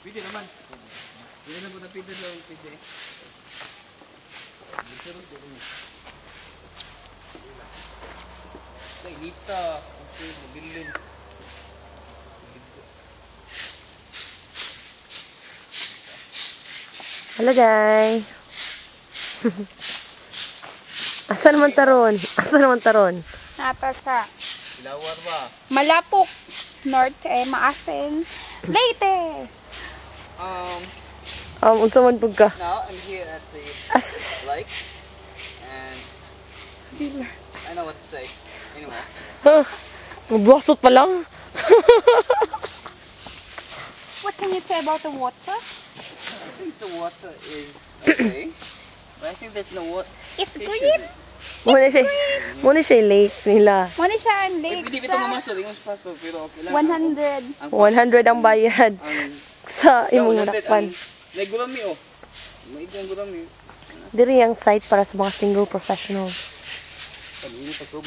Pwede naman. Pwede na po na pwede lang. Pwede. Ay, lita. Okay, mabilin. Hala, day. Asa naman taron? Asa naman taron? Nata sa Ilawar ba? Malapok, Norte, Maasin, Leyte. Unsa man pud ka? Now, I'm here at the lake. And I know what to say. Anyway. Mabwasot pa lang. What can you say about the water? I think the water is okay. But I think there's no water. It's green. Muna siya lake nila. Muna siya ang lake Pwede ito mamasol. Yung pasol. Pero okay lang. 100. 100 ang bayad sa imong harapan. May gulami oh. May gulami. Diri ang site para sa mga single professionals. Pag-init ako,